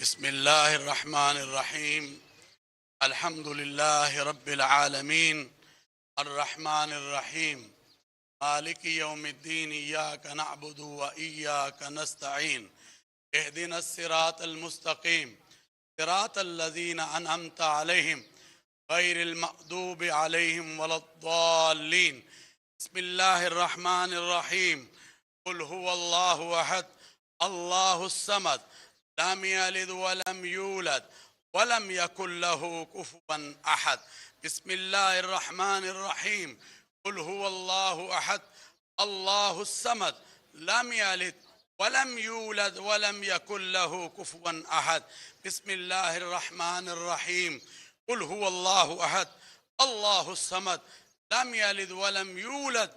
بسم الله الرحمن الرحيم. الحمد لله رب العالمين الرحمن الرحيم مالك يوم الدين. إياك نعبد وإياك نستعين. اهدنا الصراط المستقيم صراط الذين أنعمت عليهم غير المغضوب عليهم ولا الضالين. بسم الله الرحمن الرحيم. قل هو الله أحد الله الصمد لم يلد ولم يولد ولم يكن له كفوا أحد. بسم الله الرحمن الرحيم. قل هو الله أحد الله الصمد لم يلد ولم يولد ولم يكن له كفوا أحد. بسم الله الرحمن الرحيم. قل هو الله أحد الله الصمد لم يلد ولم يولد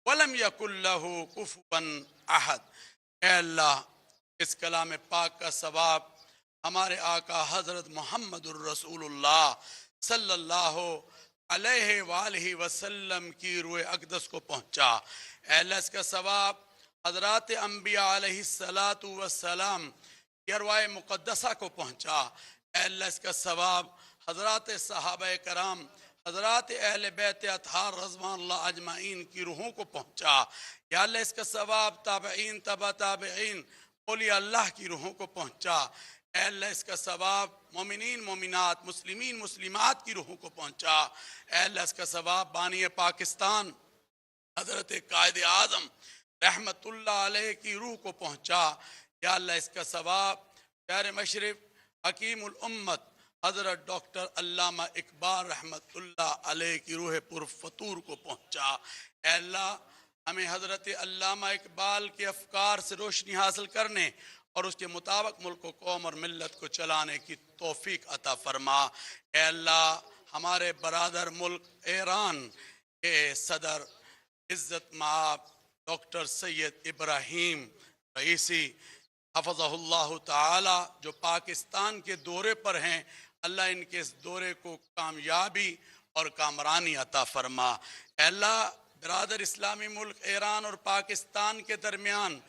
ولم يكن له كفوا أحد. اے اللہ، اس کلام پاک کا ثواب ہمارے آقا حضرت محمد الرسول اللہ صلی اللہ علیہ وآلہ وسلم کی روح اقدس کو پہنچا۔ اے اللہ، اس کا ثواب حضرات انبیاء علیہ السلام کی ارواح مقدسہ کو پہنچا۔ اے اللہ، اس کا ثواب حضرات صحابہ کرام، حضرات اہل بیت اطہار رضوان اللہ اجمعین کی روحوں کو پہنچا۔ یا اللہ، اس کا ثواب تابعین، تبع تابعین، اولیاء اللہ کی روحوں کو پہنچا۔ اے اللہ، اس کا ثواب مومنین مومنات، مسلمین مسلمات کی روحوں کو پہنچا۔ اے اللہ، اس کا ثواب بانی پاکستان حضرت قائد اعظم رحمت اللہ علیہ کی روح کو پہنچا۔ یا اللہ، اس کا ثواب پیارے مشرف حکیم الامت حضرت ڈاکٹر علامہ اقبال رحمت اللہ علیہ کی روح پرفطور کو پہنچا۔ اے اللہ، ہمیں حضرت علامہ اقبال کے افکار سے روشنی حاصل کرنے اور اس کے مطابق ملک و قوم اور ملت کو چلانے کی توفیق عطا فرما۔ اے اللہ، ہمارے برادر ملک ایران کے صدر عزت مآب ڈاکٹر سید ابراہیم رئیسی حفظہ اللہ تعالی، جو پاکستان کے دورے پر ہیں، اللہ ان کے اس دورے کو کامیابی اور کامرانی عطا فرما۔ اے اللہ، برادر اسلامی ملک ایران اور پاکستان کے درمیان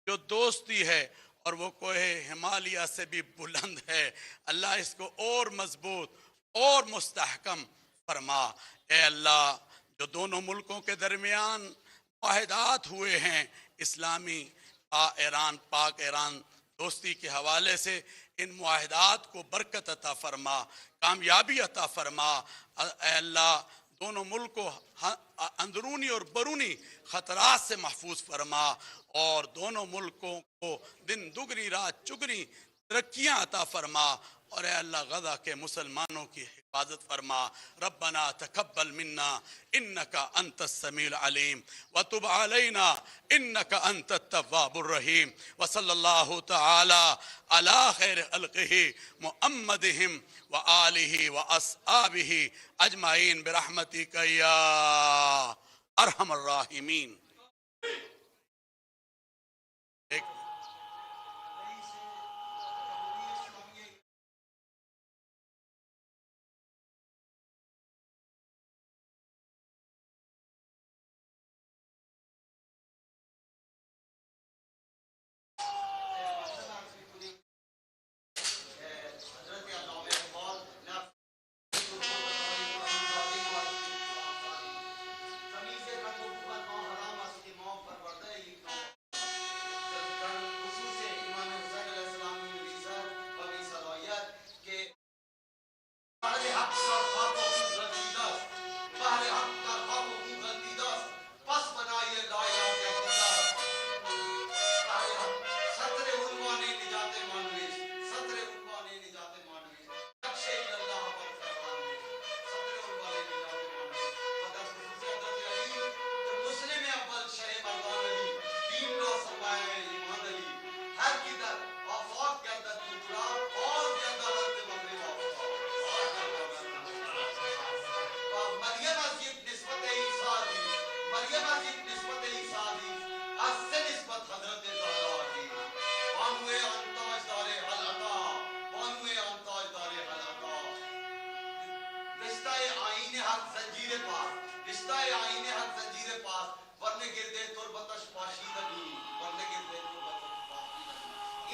جو دوستی ہے اور وہ کوہ ہمالیہ سے بھی بلند ہے، اللہ اس کو اور مضبوط اور مستحکم فرما۔ اے اللہ، جو دونوں ملکوں کے درمیان معاہدات ہوئے ہیں اسلامی پاک ایران دوستی کے حوالے سے، ان معاہدات کو برکت عطا فرما، کامیابی عطا فرما۔ اے اللہ، دونوں ملکوں اندرونی اور بیرونی خطرات سے محفوظ فرما، اور دونوں ملکوں کو دن دگنی رات چگنی ترقیاں عطا فرما۔ اور اے اللہ، غزہ کے مسلمانوں کی حفاظت فرما۔ ربنا تقبل منا انک انت السمیع العلیم وتب علینا انک انت التواب الرحیم، وصلی اللہ تعالی علی خیر خلقہ محمدہم وآلہ واصحابہ اجمعین برحمتک یا ارحم الراحمین۔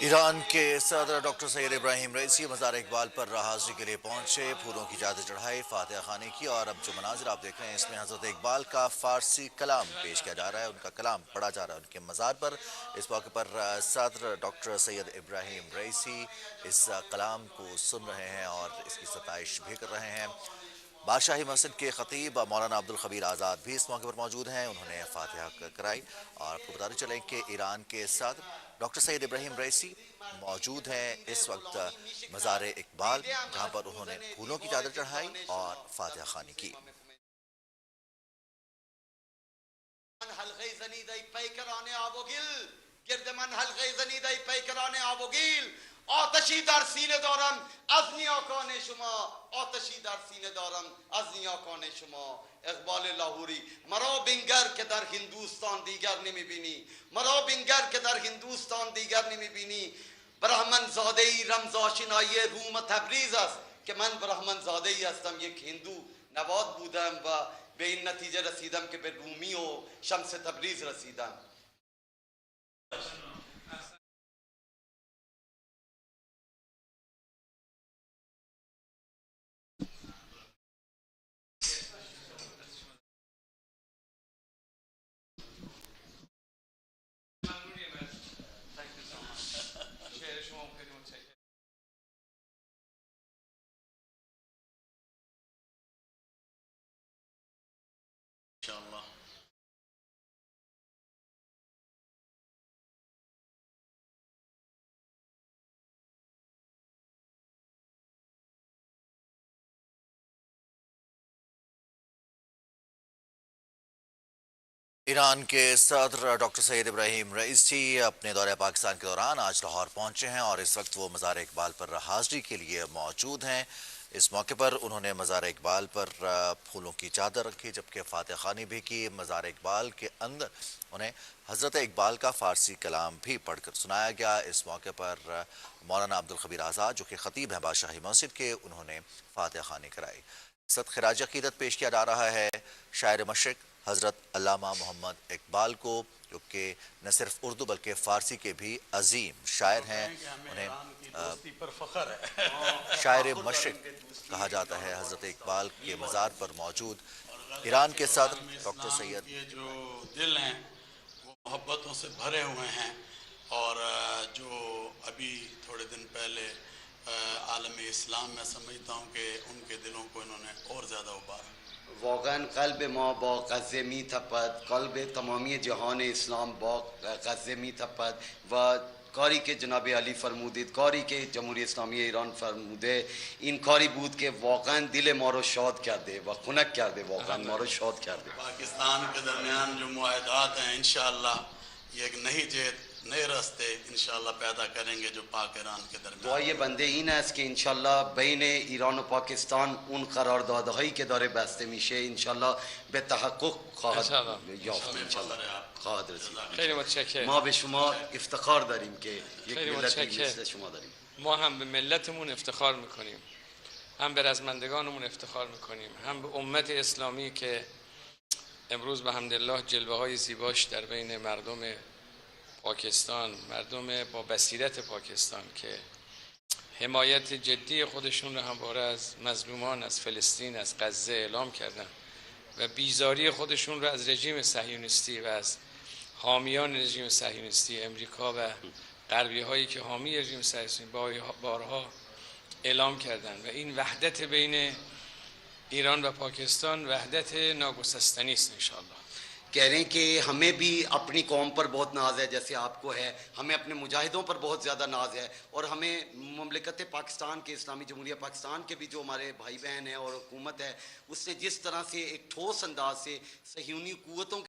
ایران کے صدر ڈاکٹر سید ابراہیم رئیسی مزار اقبال پر حاضری کے لیے پہنچے، پھولوں کی چادر چڑھائی، فاتحہ خوانی کی، اور اب جو مناظر آپ دیکھ رہے ہیں اس میں حضرت اقبال کا فارسی کلام پیش کیا جا رہا ہے، ان کا کلام پڑھا جا رہا ہے ان کے مزار پر۔ اس موقع پر صدر ڈاکٹر سید ابراہیم رئیسی اس کلام کو سن رہے ہیں اور اس کی ستائش بھی کر رہے ہیں۔ بادشاہی مسجد کے خطیب مولانا عبدالخبیر آزاد بھی اس موقع پر موجود ہیں، انہوں نے فاتحہ کرائی، اور آپ کو بتاتے چلیں کہ ایران کے صدر ڈاکٹر سید ابراہیم رئیسی موجود ہیں اس وقت مزار اقبال، جہاں پر انہوں نے پھولوں کی چادر چڑھائی اور فاتحہ خوانی کی۔ من حلقه زنیده پیکران آبوگیل گرد من حلقه زنیده پیکران آبوگیل آتشی در سینه دارم از نیاکان شما، آتشی در سینه دارم از نیاکان شما. اقبال لاهوری: مرا بنگر که در هندوستان دیگر نمیبینی، مرا بنگر که در هندوستان دیگر نمیبینی. برهمن زاده ای رمزآشنایی روم تبریز است که من برهمن زاده ای هستم، یک هندو نواد بودم و به این نتیجه رسیدم که به رومی و شمس تبریز رسیدم. انشاءاللہ ایران کے صدر ڈاکٹر سید ابراہیم رئیسی اپنے دورہ پاکستان کے دوران آج لاہور پہنچے ہیں، اور اس وقت وہ مزار اقبال پر حاضری کے لیے موجود ہیں۔ اس موقع پر انہوں نے مزار اقبال پر پھولوں کی چادر رکھی، جبکہ فاتحہ خوانی بھی کی۔ مزار اقبال کے اندر انہیں حضرت اقبال کا فارسی کلام بھی پڑھ کر سنایا گیا۔ اس موقع پر مولانا عبدالخبیر آزاد جو کہ خطیب ہیں بادشاہی مسجد کے، انہوں نے فاتحہ خوانی کرائی۔ صد خراج عقیدت پیش کیا جا رہا ہے شاعر مشرق حضرت علامہ محمد اقبال کو، جو کہ نہ صرف اردو بلکہ فارسی کے بھی عظیم شاعر ہیں۔ انہیں دوستی پر فخر ہے۔ شاعر مشرق کہا جاتا ہے۔ حضرت اقبال کے مزار پر موجود ایران کے صدر ڈاکٹر سید یہ جو دل ہیں وہ محبتوں سے بھرے ہوئے ہیں، اور جو ابھی تھوڑے دن پہلے عالم اسلام میں سمجھتا ہوں کہ ان کے دلوں کو انہوں نے اور زیادہ ابارا۔ واقعا قلب ما با غزه می تپد، قلب تمامی جهان اسلام با غزه می تپد و کاری که جناب علی فرمودید، کاری که جمهوری اسلامی ایران فرموده، این کاری بود که واقعا دل ما رو شاد کرده و خنک کرده، واقعا ما رو شاد کرده. پاکستان کے درمیان جو معاہدات ہیں انشاءاللہ یہ ایک نئی جہت، نئے راستے انشاءاللہ پیدا کریں گے جو پاک ایران کے درمیان۔ دعای بنده این است که انشالله بین ایران و پاکستان اون قراردادهایی که داره بسته میشه انشالله به تحقق خواهد یافت، انشالله خواهد رسید. خیلی متشکرم. ما به شما افتخار داریم که یک خیلی ملتی متشکرم. مثل شما داریم. ما هم به ملتمون افتخار میکنیم، هم به رزمندگانمون افتخار میکنیم، هم به امت اسلامی که امروز به حمدالله جلوه های زیباش در بین مردم پاکستان، مردم با بصیرت پاکستان که حمایت جدی خودشون رو همواره از مظلومان، از فلسطین، از غزه اعلام کردن و بیزاری خودشون رو از رژیم صهیونیستی و از حامیان رژیم صهیونیستی امریکا و غربی هایی که حامی رژیم صهیونیستی بارها اعلام کردن، و این وحدت بین ایران و پاکستان وحدت ناگسستنی است انشاءاللہ۔ کہہ رہے ہیں کہ ہمیں بھی اپنی قوم پر بہت ناز ہے جیسے آپ کو ہے، ہمیں اپنے مجاہدوں پر بہت زیادہ ناز ہے، اور ہمیں مملکت پاکستان کے، اسلامی جمہوریہ پاکستان کے بھی جو ہمارے بھائی بہن ہیں اور حکومت ہے، اس نے جس طرح سے ایک ٹھوس انداز سے صہیونی قوتوں